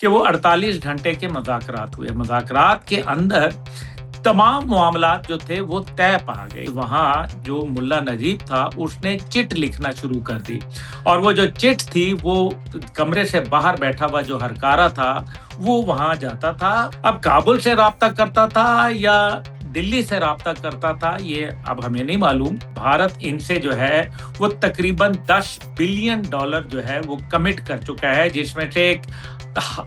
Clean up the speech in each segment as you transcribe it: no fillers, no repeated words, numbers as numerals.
کہ وہ 48 घंटे के मुज़ाकरात हुए। मुज़ाकरात के अंदर तमाम मामलात जो थे वो तय पा गए। वहाँ जो मुल्ला नजीब था उसने चिट लिखना शुरू कर दी और वो जो चिट थी वो कमरे से बाहर बैठा हुआ जो हरकारा था वो वहाँ जाता था। अब काबुल से राब्ता करता था या दिल्ली से राब्ता करता था ये अब हमें नहीं मालूम। भारत इनसे जो है वो तकरीबन $10 बिलियन जो है वो कमिट कर चुका है, जिसमें से एक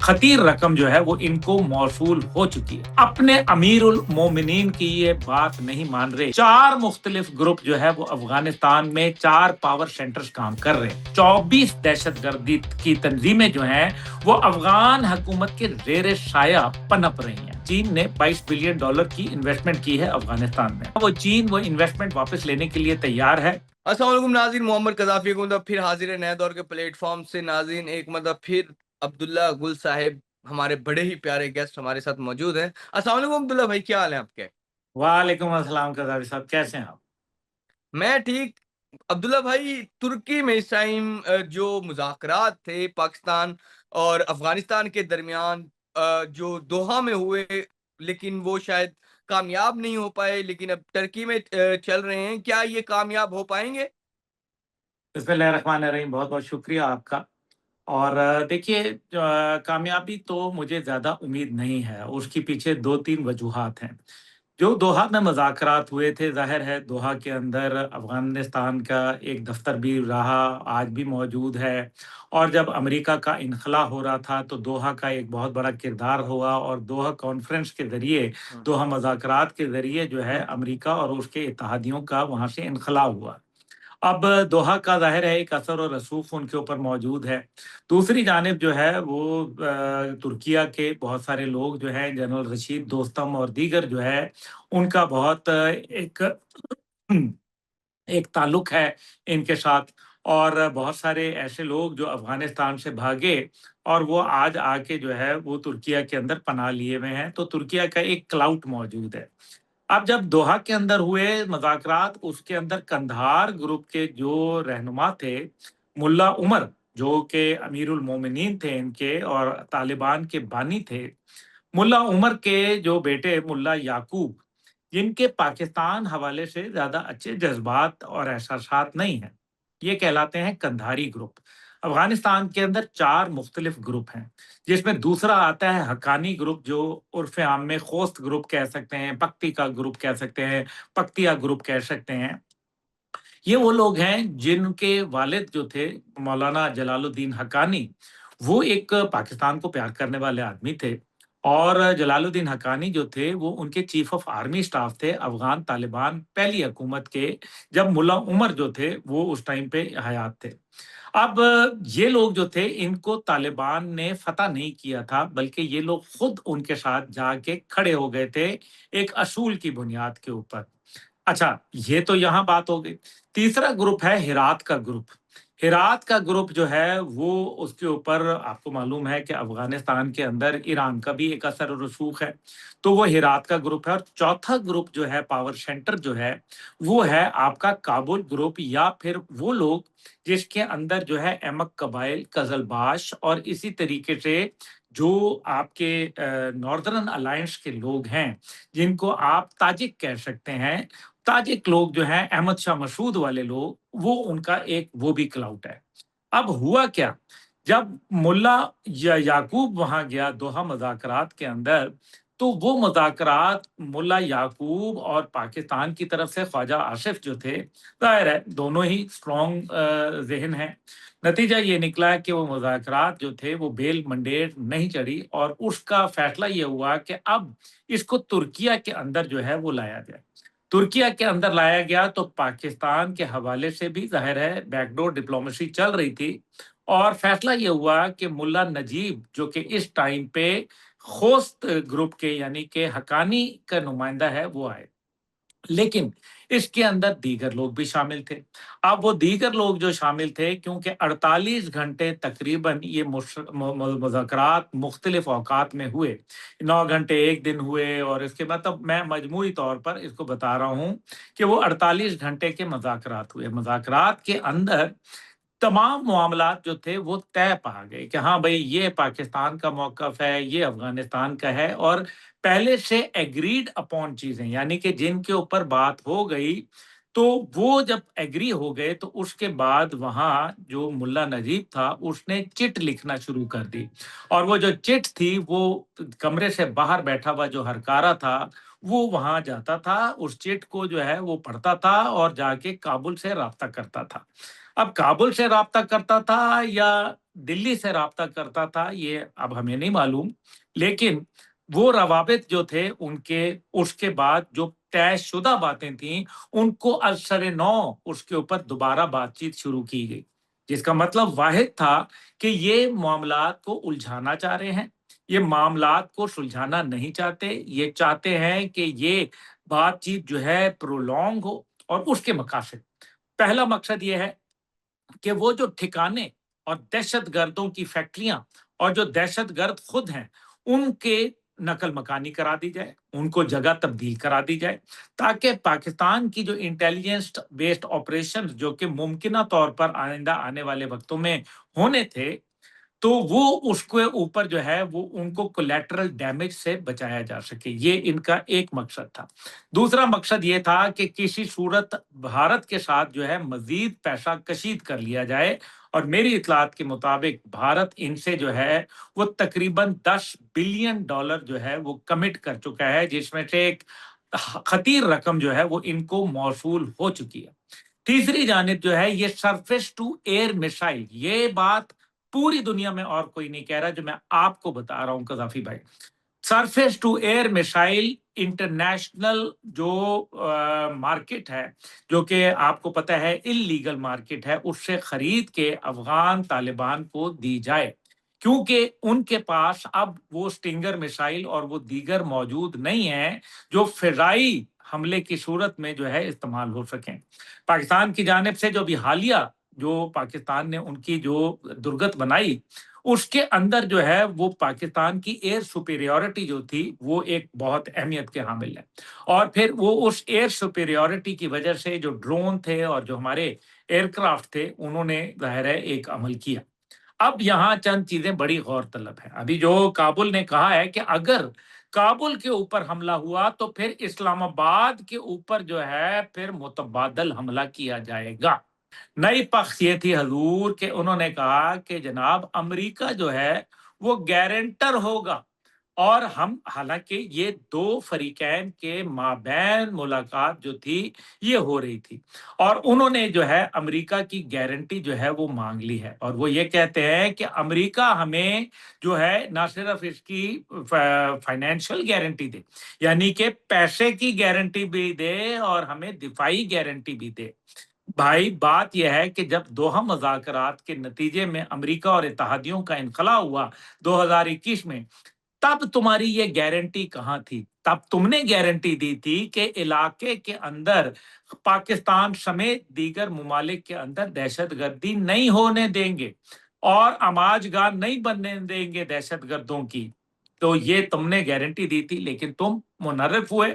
खतीर रकम जो है वो इनको मौसूल हो चुकी है। अपने अमीरुल मोमिनीन की ये बात नहीं मान रहे। 4 मुख्तलिफ ग्रुप जो है वो अफगानिस्तान में 4 पावर सेंटर्स काम कर रहे हैं। 24 दहशतगर्दी की तंजीमें जो हैं वो अफगान हुकूमत के ज़ेर साया पनप रही हैं। चीन ने $22 बिलियन की इन्वेस्टमेंट की है अफगानिस्तान में। वो चीन वो इन्वेस्टमेंट वापस लेने के लिए तैयार है। अस्सलाम वालेकुम नाज़रीन, मोहम्मद कज़ाफ़ी को मतलब फिर हाजिर है नए दौर के प्लेटफॉर्म से। नाज़रीन एक मतलब फिर अब्दुल्ला गुल साहिब हमारे बड़े ही प्यारे गेस्ट हमारे साथ मौजूद हैं। अस्सलाम वालेकुम अब्दुल्ला भाई, क्या हाल है आपके? वालेकुम अस्सलाम कज़ावी साहब, कैसे हैं आप? मैं ठीक। अब्दुल्ला भाई, तुर्की में इस टाइम जो मुज़ाकरात थे पाकिस्तान और अफ़गानिस्तान के दरमियान जो दोहा में हुए, लेकिन वो शायद कामयाब नहीं हो पाए, लेकिन अब टर्की में चल रहे हैं। क्या ये कामयाब हो पाएँगे? बिस्मिल्लाहिर्रहमानिर्रहीम, बहुत-बहुत शुक्रिया आपका। और देखिए कामयाबी तो मुझे ज़्यादा उम्मीद नहीं है, उसके पीछे 2-3 वजूहात हैं। जो दोहा में मुज़ाकरात हुए थे, ज़ाहिर है दोहा के अंदर अफ़गानिस्तान का एक दफ़्तर भी रहा, आज भी मौजूद है। और जब अमेरिका का इन्ख़ला हो रहा था, तो दोहा का एक बहुत बड़ा किरदार हुआ और दोहा कॉन्फ्रेंस के ज़रिए, दोहा मुज़ाकरात के ज़रिए जो है अमेरिका और उसके इत्तेहादियों का वहाँ से इन्ख़ला हुआ। अब दोहा का ज़ाहिर है एक असर और रसूख़ उनके ऊपर मौजूद है। दूसरी जानिब जो है वो तुर्किया के बहुत सारे लोग जो हैं जनरल रशीद दोस्तम और दीगर जो है उनका बहुत एक एक ताल्लुक है इनके साथ। और बहुत सारे ऐसे लोग जो अफ़गानिस्तान से भागे और वो आज आके जो है वो तुर्किया के अंदर पनाह लिए हुए हैं, तो तुर्किया का एक क्लाउट मौजूद है। अब जब दोहा के अंदर हुए मुज़ाकरात, उसके अंदर कंधार ग्रुप के जो रहनुमा थे, मुल्ला उमर, जो कि अमीरुल मोमिनीन थे इनके और तालिबान के बानी थे। मुल्ला उमर के जो बेटे मुल्ला याकूब, जिनके पाकिस्तान हवाले से ज़्यादा अच्छे जज़्बात और एहसासात नहीं हैं, ये कहलाते हैं कंधारी ग्रुप। अफ़गानिस्तान के अंदर 4 मुख्तलिफ ग्रुप हैं, जिसमें दूसरा आता है हक्कानी ग्रुप, जो उर्फ़ आम में खोस्त ग्रुप कह सकते हैं, पख्ती का ग्रुप कह सकते हैं, पख्तिया ग्रुप कह सकते हैं। ये वो लोग हैं जिनके वालिद जो थे मौलाना जलालुद्दीन हक्कानी, वो एक पाकिस्तान को प्यार करने वाले आदमी थे और जलालुद्दीन हक्कानी जो थे वो उनके चीफ ऑफ आर्मी स्टाफ थे अफ़गान तालिबान पहली हुकूमत के, जब मुल्ला उमर जो थे वो उस टाइम पे हयात थे। अब ये लोग जो थे इनको तालिबान ने फ़तह नहीं किया था, बल्कि ये लोग खुद उनके साथ जाके खड़े हो गए थे, एक असूल की बुनियाद के ऊपर। अच्छा, ये तो यहाँ बात हो गई। तीसरा ग्रुप है हिरात का ग्रुप। हिरात का ग्रुप जो है वो उसके ऊपर आपको मालूम है कि अफ़गानिस्तान के अंदर ईरान का भी एक असर और रसूख़ है, तो वो हिरात का ग्रुप है। और चौथा ग्रुप जो है पावर सेंटर जो है, वो है आपका काबुल ग्रुप या फिर वो लोग जिसके अंदर जो है अहमक कबाइल, कज़लबाश और इसी तरीके से जो आपके नॉर्दर्न अलायंस के लोग हैं, जिनको आप ताजिक कह सकते हैं। ताजिक लोग जो हैं अहमद शाह मसूद वाले लोग, वो उनका एक वो भी क्लाउट है। अब हुआ क्या? जब मुल्ला याकूब वहाँ गया दोहा मुज़ाकरात के अंदर, तो वो मुज़ाकरात मुल्ला याकूब और पाकिस्तान की तरफ से ख्वाजा आसिफ जो थे, ज़ाहिर है दोनों ही स्ट्रॉन्ग ज़हन हैं। नतीजा ये निकला कि वो मुज़ाकरात जो थे वो बेल मंडेट नहीं चढ़ी और उसका फैसला ये हुआ कि अब इसको तुर्किया के अंदर जो है वो लाया जाए। तुर्किया के अंदर लाया गया तो पाकिस्तान के हवाले से भी ज़ाहिर है बैकडोर डिप्लोमेसी चल रही थी और फैसला ये हुआ कि मुल्ला नजीब जो कि इस टाइम पे खोस्त ग्रुप के यानी कि हक्कानी का नुमाइंदा है वो आए। लेकिन इसके अंदर दीगर लोग भी शामिल थे। अब वो दीगर लोग जो शामिल थे क्योंकि 48 घंटे तकरीबन ये मुज़ाकरात मुख्तलिफ औकात में हुए। 9 घंटे एक दिन हुए और इसके मतलब मैं मजमूई तौर पर इसको बता रहा हूँ कि वो 48 घंटे के मुज़ाकरात हुए। मुज़ाकरात के अंदर तमाम मामलात जो थे वो तय पा गए कि हाँ भाई ये पाकिस्तान का मौक़िफ़ है, ये अफ़गानिस्तान का है, और पहले से एग्रीड अपॉन चीज़ें, यानी कि जिनके ऊपर बात हो गई, तो वो जब एग्री हो गए तो उसके बाद वहाँ जो मुल्ला नजीब था उसने चिट लिखना शुरू कर दी। और वो जो चिट थी वो कमरे से बाहर बैठा हुआ जो हरकारा था, वो वहाँ जाता था, उस चिट को जो है वो पढ़ता था और जाके काबुल से राब्ता करता था। अब काबुल से राब्ता करता था या दिल्ली से राब्ता करता था, ये अब हमें नहीं मालूम, लेकिन वो रवाबित जो थे उनके, उसके बाद जो तयशुदा बातें थीं, उनको असर-ए-नौ उसके ऊपर दोबारा बातचीत शुरू की गई। जिसका मतलब वाहिद था कि ये मामलात को उलझाना चाह रहे हैं, ये मामलात को सुलझाना नहीं चाहते, ये चाहते हैं कि ये बातचीत जो है प्रोलॉन्ग हो, और उसके मकासद। पहला मकसद ये है कि वो जो ठिकाने और दहशतगर्दों की फैक्ट्रियां और जो दहशतगर्द खुद हैं, उनके नकल मकानी करा दी जाए, उनको जगह तब्दील करा दी जाए, ताकि पाकिस्तान की जो इंटेलिजेंस बेस्ड ऑपरेशन जो कि मुमकिन तौर पर आइंदा आने वाले वक्तों में होने थे, तो वो उसके ऊपर जो है वो उनको कोलैटरल डैमेज से बचाया जा सके, ये इनका एक मकसद था। दूसरा मकसद ये था कि किसी सूरत भारत के साथ जो है मज़ीद पैसा कशीद कर लिया जाए, और मेरी इत्तलात के मुताबिक भारत इनसे जो है वो तकरीबन $10 बिलियन जो है वो कमिट कर चुका है, जिसमें से एक खतीर रकम जो है वो इनको मौसूल हो चुकी है। तीसरी जानिब जो है ये सरफेस टू एयर मिसाइल, ये बात पूरी दुनिया में और कोई नहीं कह रहा, जो मैं आपको बता रहा हूं कजाफी भाई। Surface to air missile international जो मार्केट है, जो कि आपको पता है इल्लीगल मार्केट है, उससे खरीद के अफगान तालिबान को दी जाए, क्योंकि उनके पास अब वो स्टिंगर मिसाइल और वो दीगर मौजूद नहीं है जो फिजाई हमले की सूरत में जो है इस्तेमाल हो सकें। पाकिस्तान की जानिब से जो भी हालिया जो पाकिस्तान ने उनकी जो दुर्गत बनाई, उसके अंदर जो है वो पाकिस्तान की एयर सुपीरियॉरिटी जो थी वो एक बहुत अहमियत के हामिल है। और फिर वो उस एयर सुपीरियॉरिटी की वजह से जो ड्रोन थे और जो हमारे एयरक्राफ्ट थे, उन्होंने ज़ाहिर है एक अमल किया। अब यहाँ चंद चीजें बड़ी गौरतलब है। अभी जो काबुल ने कहा है कि अगर काबुल के ऊपर हमला हुआ तो फिर इस्लामाबाद के ऊपर जो है फिर मुतबादल हमला किया जाएगा। नई पक्ष ये थी हजूर कि उन्होंने कहा कि जनाब अमेरिका जो है वो गारंटर होगा, और हम, हालांकि ये दो फरीकैन के माबैन मुलाकात जो थी ये हो रही थी, और उन्होंने जो है अमेरिका की गारंटी जो है वो मांग ली है, और वो ये कहते हैं कि अमेरिका हमें जो है ना सिर्फ इसकी फाइनेंशियल गारंटी दे, यानी कि पैसे की गारंटी भी दे और हमें दिफाई गारंटी भी दे। भाई बात यह है कि जब दोहा मुज़ाकरात के नतीजे में अमेरिका और इत्तहादियों का इनख़ला हुआ 2021 में, तब तुम्हारी ये गारंटी कहाँ थी? तब तुमने गारंटी दी थी कि इलाके के अंदर पाकिस्तान समेत दीगर ममालिक के अंदर दहशतगर्दी नहीं होने देंगे और आमाजगाह नहीं बनने देंगे दहशतगर्दों की। तो ये तुमने गारंटी दी थी, लेकिन तुम मुनर्रिफ हुए,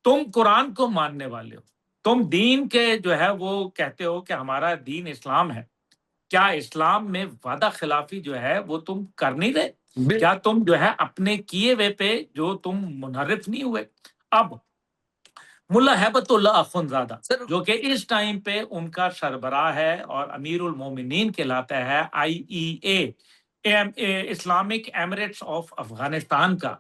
तुम कुरान को मानने वाले हो, तुम दीन के जो है वो कहते हो कि हमारा दीन इस्लाम है। क्या इस्लाम में वादा खिलाफी जो है वो तुम कर नहीं रहे? बिल क्या तुम जो है अपने किए हुए पे जो तुम मुनर्रिफ नहीं हुए? अब मुल्ला हैबतुल्लाह अखुंज़ादा, सर जो कि इस टाइम पे उनका सरबराह है और अमीरुल मोमिनीन कहलाता है IEA, Islamic Emirates of Afghanistan का,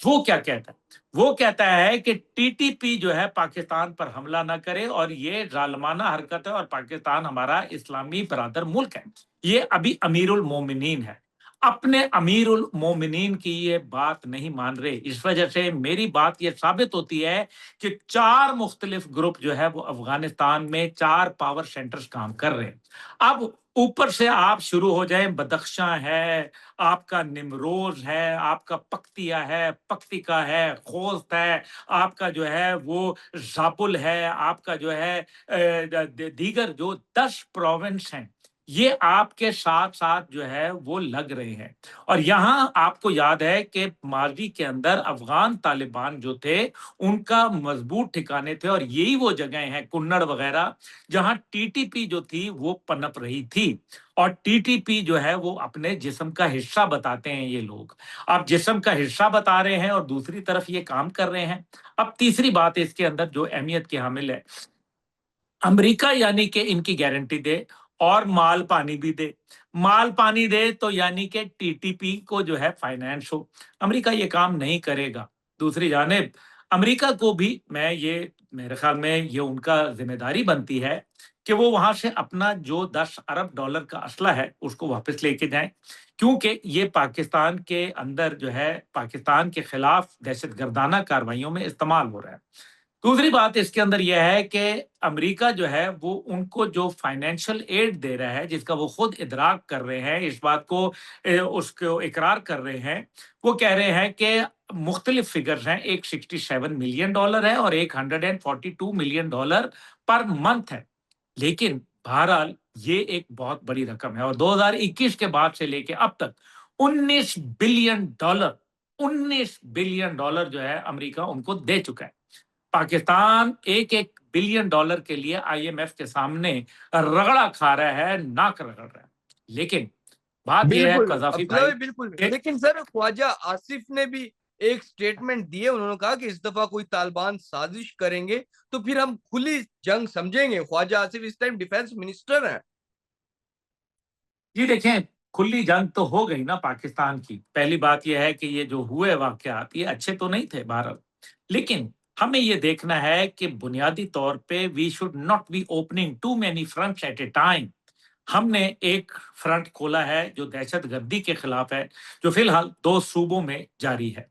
वो क्या कहता है? वो कहता है कि टीटीपी जो है पाकिस्तान पर हमला ना करे, और ये जालिमाना हरकत है, और पाकिस्तान हमारा इस्लामी बरादर मुल्क है। ये अभी अमीरुल मोमिनीन है। अपने अमीरुल मोमिनीन की ये बात नहीं मान रहे। इस वजह से मेरी बात ये साबित होती है कि 4 मुख्तलिफ ग्रुप जो है वो अफगानिस्तान में 4 पावर सेंटर्स काम कर रहे हैं। अब ऊपर से आप शुरू हो जाएँ, बदख्शां है, आपका निमरोज़ है, आपका पख्तिया है, पख्तिका है, खोस्त है, आपका जो है वो ज़ाबुल है, आपका जो है द द दीगर जो 10 प्रोविंस हैं, ये आपके साथ साथ जो है वो लग रहे हैं। और यहाँ आपको याद है कि माजी के अंदर अफगान तालिबान जो थे, उनका मजबूत ठिकाने थे, और यही वो जगह हैं कुन्नड़ वगैरह, जहाँ टीटीपी जो थी वो पनप रही थी। और टीटीपी जो है वो अपने जिस्म का हिस्सा बताते हैं ये लोग। आप जिस्म का हिस्सा बता रहे हैं और दूसरी तरफ ये काम कर रहे हैं। अब तीसरी बात इसके अंदर जो अहमियत की हामिल है, अमेरिका यानी कि इनकी गारंटी दे और माल पानी भी दे। माल पानी दे तो यानी कि टीटीपी को जो है फाइनेंस हो। अमेरिका ये काम नहीं करेगा। दूसरी जानिब अमेरिका को भी मैं ये, मेरे ख्याल में ये उनका ज़िम्मेदारी बनती है कि वो वहाँ से अपना जो 10 अरब डॉलर का असला है उसको वापस लेके जाएँ। क्योंकि ये पाकिस्तान के अंदर जो है, पाकिस्तान के खिलाफ दहशतगर्दाना कार्रवाइयों में इस्तेमाल हो रहा है। दूसरी बात इसके अंदर यह है कि अमेरिका जो है वो उनको जो फाइनेंशियल एड दे रहा है, जिसका वो खुद इदराक कर रहे हैं, इस बात को उसको इकरार कर रहे हैं। वो कह रहे हैं कि मुख्तलिफ फिगर्स हैं, एक $67 मिलियन है और एक $142 मिलियन पर मंथ है। लेकिन बहरहाल ये एक बहुत बड़ी रकम है, और 2021 के बाद से लेके अब तक $19 बिलियन, $19 बिलियन जो है अमेरिका उनको दे चुका है। पाकिस्तान एक-एक बिलियन डॉलर के लिए आईएमएफ के सामने रगड़ा खा रहा है, नाक रगड़ रहा है। लेकिन बात ये है बिल्कुल, कज़ाफ़ी अब्दुल्ला भाई भाई बिल्कुल। कि लेकिन सर ख्वाजा आसिफ ने भी एक स्टेटमेंट दी है, उन्होंने कहा कि इस दफ़ा कोई तालिबान साजिश करेंगे, तो फिर हम खुली जंग समझेंगे। ख्वाजा आसिफ इस टाइम डिफेंस मिनिस्टर हैं। जी देखें, खुली जंग तो हो गई ना पाकिस्तान की। पहली बात ये है कि ये जो हुए वाक़यात, ये अच्छे तो नहीं थे बहरहाल। लेकिन हमें ये देखना है कि बुनियादी तौर पे we should not be opening too many fronts at a time. हमने एक फ्रंट खोला है जो दहशतगर्दी के खिलाफ है, जो फिलहाल 2 सूबों में जारी है।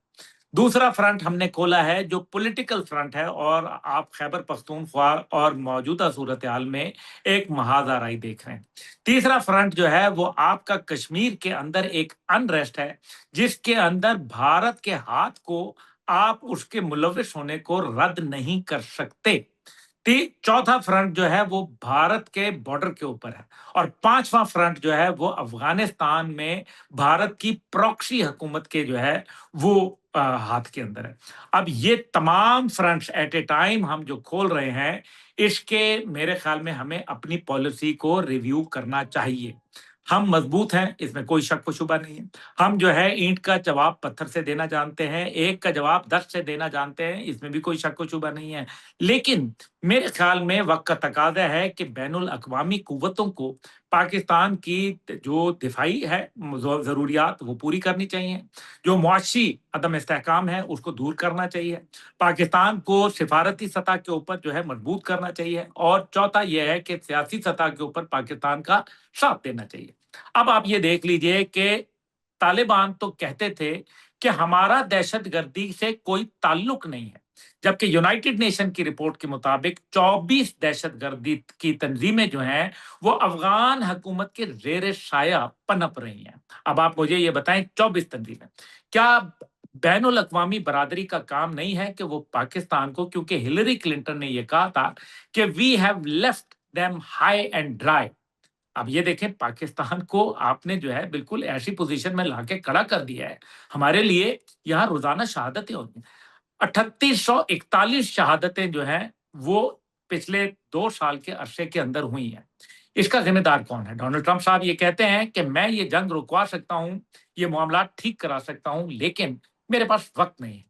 दूसरा फ्रंट हमने खोला है जो पॉलिटिकल फ्रंट है, और आप खैबर पख्तूनख्वा और मौजूदा सूरत-ए-हाल में एक महाज़ाराई देख रहे हैं। तीसरा फ्रंट जो है वो आपका कश्मीर के अंदर एक अनरेस्ट है, जिसके अंदर भारत के हाथ को आप उसके मुलविस होने को रद्द नहीं कर सकते। चौथा फ्रंट जो है वो भारत के बॉर्डर के ऊपर है, और पांचवा फ्रंट जो है वो अफगानिस्तान में भारत की प्रॉक्सी हुकूमत के जो है वो हाथ के अंदर है। अब ये तमाम फ्रंट्स एट ए टाइम हम जो खोल रहे हैं, इसके मेरे ख्याल में हमें अपनी पॉलिसी को रिव्यू करना चाहिए। हम मजबूत हैं, इसमें कोई शक व शुबा नहीं है। हम जो है ईंट का जवाब पत्थर से देना जानते हैं, एक का जवाब 10 से देना जानते हैं, इसमें भी कोई शक व शुबा नहीं है। लेकिन मेरे ख्याल में वक़्त का तकाज़ा है कि बैनुल अक़वामी कुव्वतों को पाकिस्तान की जो दिफ़ाई है ज़रूरियात वो पूरी करनी चाहिए। जो मुआशी अदम इस्तेहकाम है उसको दूर करना चाहिए। पाकिस्तान को सिफ़ारती सतह के ऊपर जो है मजबूत करना चाहिए, और चौथा ये है कि सियासी सतह के ऊपर पाकिस्तान का साथ देना चाहिए। अब आप ये देख लीजिए कि तालिबान तो कहते थे कि हमारा दहशतगर्दी से कोई ताल्लुक नहीं है। जबकि यूनाइटेड नेशन की रिपोर्ट के मुताबिक 24 दहशतगर्दी की तंजीमें जो हैं, वो अफ़गान हुकूमत के ज़ेर साया पनप रही हैं। अब आप मुझे ये बताएँ 24 तंजीमें। क्या बैनुल अक़वामी बरादरी का काम नहीं है कि वो पाकिस्तान को, क्योंकि हिलरी क्लिंटन ने ये कहा था कि we have left them high and dry. अब ये देखें पाकिस्तान को आपने जो है बिल्कुल ऐसी पोज़ीशन में लाके खड़ा कर दिया है। हमारे लिए यहाँ रोज़ाना शहादतें होती हैं। 3841 शहादतें जो हैं, वो पिछले 2 साल के अरसे के अंदर हुई हैं। इसका ज़िम्मेदार कौन है? डोनाल्ड ट्रम्प साहब ये कहते हैं कि मैं ये जंग रुकवा सकता हूँ, ये मामलात ठीक करा सकता हूँ, लेकिन मेरे पास वक़्त नहीं है।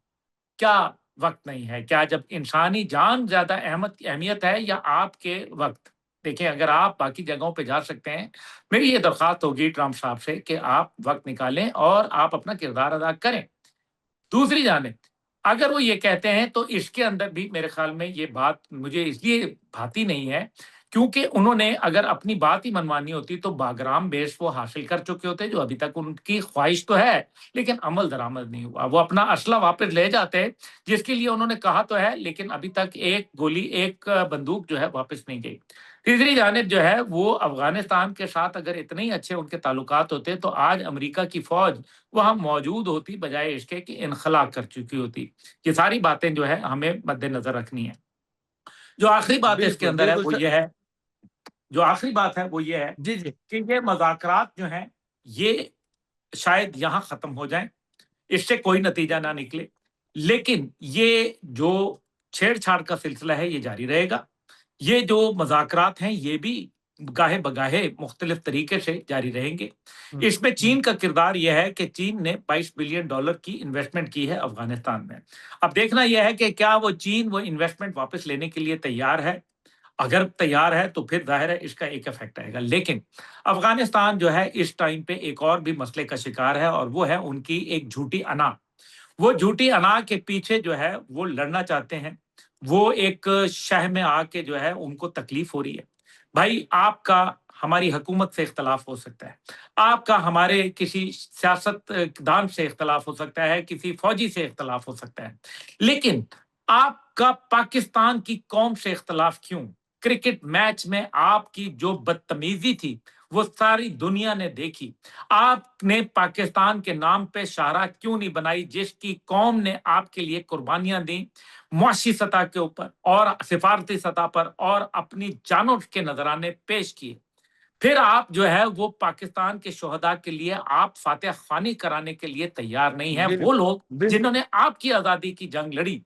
क्या वक़्त नहीं है? क्या जब इंसानी जान ज़्यादा अहमियत है, या आपके वक़्त? देखिए, अगर आप बाकी जगहों पे जा सकते हैं, मेरी ये दरख्वास्त होगी ट्रम्प साहब से कि आप वक़्त निकालें और आप अपना किरदार अदा करें। दूसरी जानिब अगर वो ये कहते हैं तो इसके अंदर भी मेरे ख़्याल में ये बात मुझे इसलिए भाती नहीं है, क्योंकि उन्होंने अगर अपनी बात ही मनवानी होती तो बागराम बेस वो हासिल कर चुके होते, जो अभी तक उनकी ख़्वाहिश तो है, लेकिन अमल दरामद नहीं हुआ। वो अपना असला वापस ले जाते, जिसके लिए उन्होंने कहा तो है, लेकिन अभी तक एक गोली, एक बंदूक जो है वापस नहीं गई। तीसरी जानिब जो है वो अफ़गानिस्तान के साथ अगर इतने ही अच्छे उनके ताल्लुकात होते, तो आज अमेरिका की फ़ौज वहाँ मौजूद होती, बजाए इसके कि इनख़ला कर चुकी होती। ये सारी बातें जो है हमें मद्देनज़र रखनी है। जो आखिरी बात इसके बिल्कुल, अंदर है बिल्कुल वो सर। ये है जो आखिरी बात है वो ये है जी, जी। कि ये मज़ाकरात जो हैं, ये शायद यहाँ ख़त्म हो जाएँ, इससे कोई नतीजा ना निकले। लेकिन ये जो छेड़-छाड़ का सिलसिला है, ये जारी रहेगा। ये जो मज़ाकरात हैं, ये भी गाहे-बगाहे मुख्तलिफ तरीके से जारी रहेंगे। हुँ, इसमें हुँ, चीन का किरदार ये है कि चीन ने $22 बिलियन की इन्वेस्टमेंट की है अफ़गानिस्तान में। अब देखना ये है कि क्या वो चीन वो इन्वेस्टमेंट वापस लेने के लिए तैयार है? अगर तैयार है तो फिर ज़ाहिर है इसका एक इफ़ेक्ट आएगा। लेकिन अफ़गानिस्तान जो है इस टाइम पे एक और भी मसले का शिकार है और वो है उनकी एक झूठी अना। वो झूठी अना के पीछे जो है वो लड़ना चाहते हैं। वो एक शह में आके जो है उनको तकलीफ हो रही है। भाई आपका हमारी हुकूमत से इख्तलाफ हो सकता है। आपका हमारे किसी सियासतदान से इख्तलाफ हो सकता है, किसी फौजी से इख्तलाफ हो सकता है। लेकिन आपका पाकिस्तान की कौम से इख्तलाफ क्यों? क्रिकेट मैच में आपकी जो बदतमीज़ी थी, वो सारी दुनिया ने देखी। आपने पाकिस्तान के नाम पे शाहरा क्यों नहीं बनाई जिसकी कौम ने आपके लिए कुर्बानियां दी मुआशी सतह के ऊपर और सिफारती सतह पर और अपनी जानों के नजराने पेश किए। फिर आप जो है वो पाकिस्तान के शोहदा के लिए आप फातह खानी कराने के लिए तैयार नहीं है वो बिल्कुल, लोग बिल्कुल। जिन्होंने आपकी आजादी की जंग लड़ी।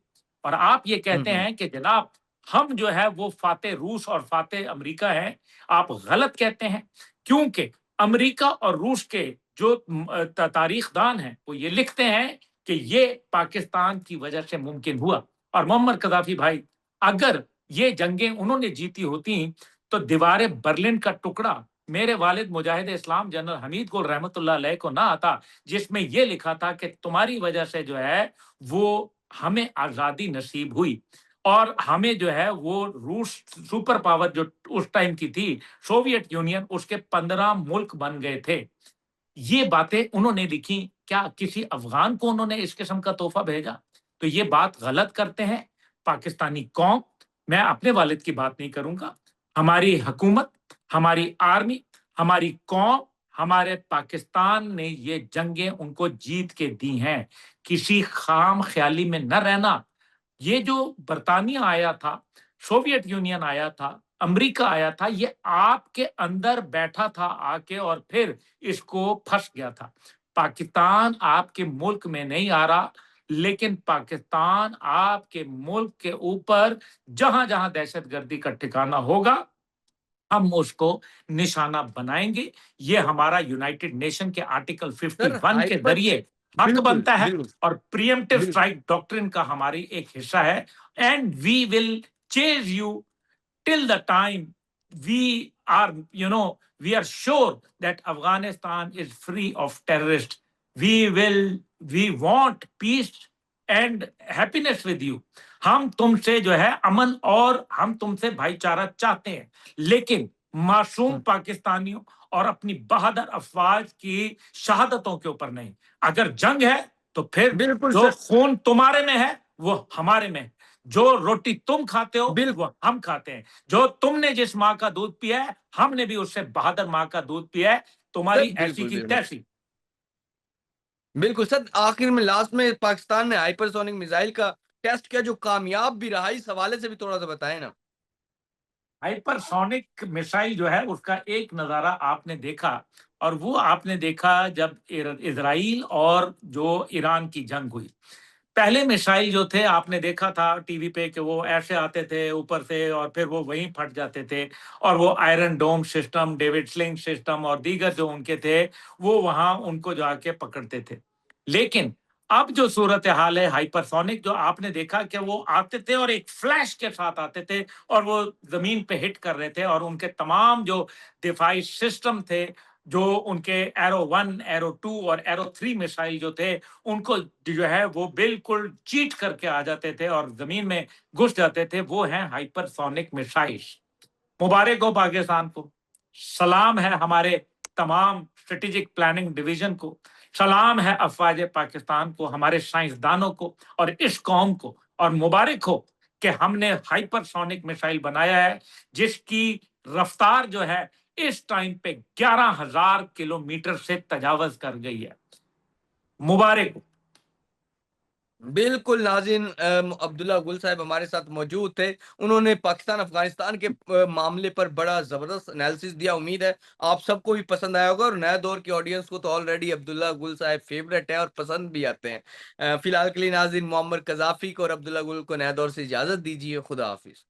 और आप ये हुँ, कहते हुँ। हैं कि जनाब हम जो है वो फातह रूस और फातह अमेरिका हैं। आप गलत कहते हैं क्योंकि अमेरिका और रूस के जो तारीखदान हैं वो ये लिखते हैं कि ये पाकिस्तान की वजह से मुमकिन हुआ। और मोहम्मद कदाफी भाई अगर ये जंगें उन्होंने जीती होती तो दीवार बर्लिन का टुकड़ा मेरे वालिद मुजाहिद इस्लाम जनरल हमीद गुल रहमतुल्लाह अलैह को ना आता, जिसमें ये लिखा था कि तुम्हारी वजह से जो है वो हमें आज़ादी नसीब हुई और हमें जो है वो रूस सुपर पावर जो उस टाइम की थी, सोवियत यूनियन उसके 15 मुल्क बन गए थे। ये बातें उन्होंने लिखी, क्या किसी अफ़गान को उन्होंने इस किस्म का तोहफ़ा भेजा? तो ये बात गलत करते हैं पाकिस्तानी कौम, मैं अपने वालिद की बात नहीं करूँगा। हमारी हुकूमत, हमारी आर्मी, हमारी कौम, हमारे पाकिस्तान ने ये जंगें उनको जीत के दी हैं। किसी खाम-ख़याली में न रहना। ये जो बरतानिया आया था, सोवियत यूनियन आया था, अमेरिका आया था, ये आपके अंदर बैठा था आके और फिर इसको फँस गया था। पाकिस्तान आपके मुल्क में नहीं आ रहा, लेकिन पाकिस्तान आपके मुल्क के ऊपर जहाँ-जहाँ दहशतगर्दी का ठिकाना होगा, हम उसको निशाना बनाएँगे। ये हमारा यूनाइटेड नेशन के आर्टिकल सर 51 के हाइपर ज़रिए हक बिल्कुल, बनता है बिल्कुल, और प्रीएम्प्टिव बिल्कुल। स्ट्राइक डॉक्ट्रिन का हमारी एक हिस्सा है and we will chase you till the time we are, we are sure that Afghanistan is free of terrorists. We want peace and happiness with you. हम तुमसे जो है अमन और हम तुमसे भाईचारा चाहते हैं, लेकिन मासूम हुँ, पाकिस्तानियों और अपनी बहादुर अफवाज की शहादतों के ऊपर नहीं। अगर जंग है तो फिर बिल्कुल जो सर, खून तुम्हारे में है वो हमारे में है। जो रोटी तुम खाते हो बिल वो हम खाते हैं। जो तुमने जिस माँ का दूध पिया है, हमने भी उससे बहादुर माँ का दूध पिया है। सर तुम्हारी ऐसी बिल्कुल, की बिल्कुल। तैसी। बिल्कुल सर, आखिर में लास्ट में पाकिस्तान ने हाइपरसोनिक मिसाइल का टेस्ट किया जो कामयाब भी रहा, इस हवाले से भी थोड़ा-सा बताएँ ना? हाइपरसोनिक मिसाइल जो है उसका एक नज़ारा आपने देखा और वो आपने देखा जब इज़राइल और जो ईरान की जंग हुई। पहले मिसाइल जो थे आपने देखा था टीवी पे कि वो ऐसे आते थे ऊपर से और फिर वो वहीं फट जाते थे और वो आयरन डोम सिस्टम, डेविड स्लिंग सिस्टम और दीगर जो उनके थे, वो वहाँ उनको जाके पकड़ते थे। लेकिन अब जो सूरत हाल है हाइपरसोनिक जो आपने देखा कि वो आते थे और एक फ्लैश के साथ आते थे और वो ज़मीन पे हिट कर रहे थे और उनके तमाम जो दिफाई सिस्टम थे, जो उनके एरो 1, एरो 2 और एरो 3 मिसाइल जो थे, उनको जो है वो बिल्कुल चीट करके आ जाते थे और ज़मीन में घुस जाते थे, वो हैं हाइपरसोनिक मिसाइल्स। मुबारक हो पाकिस्तान को, सलाम है हमारे तमाम स्ट्रेटेजिक प्लानिंग डिवीज़न को, सलाम है अफ़वाज पाकिस्तान को, हमारे साइंसदानों को और इस कौम को और मुबारक हो कि हमने हाइपरसोनिक मिसाइल बनाया है, जिसकी रफ़्तार जो है इस टाइम पे 11,000 किलोमीटर से तजावज़ कर गई है। मुबारक हो। بالکل ناज़रीन عبداللہ گل صاحب ہمارے ساتھ موجود تھے۔ انہوں نے پاکستان افغانستان کے معاملے پر بڑا زبردست انالیسس دیا۔ امید ہے آپ سب کو بھی پسند آیا ہوگا، اور نئے دور کی آڈینس کو تو آلریڈی عبداللہ گل صاحب فیورٹ ہیں اور پسند بھی آتے ہیں۔ فی الحال کے لیے ناظرین معمر قذافی کو اور عبداللہ گل کو نئے دور سے اجازت دیجیے۔ خدا حافظ۔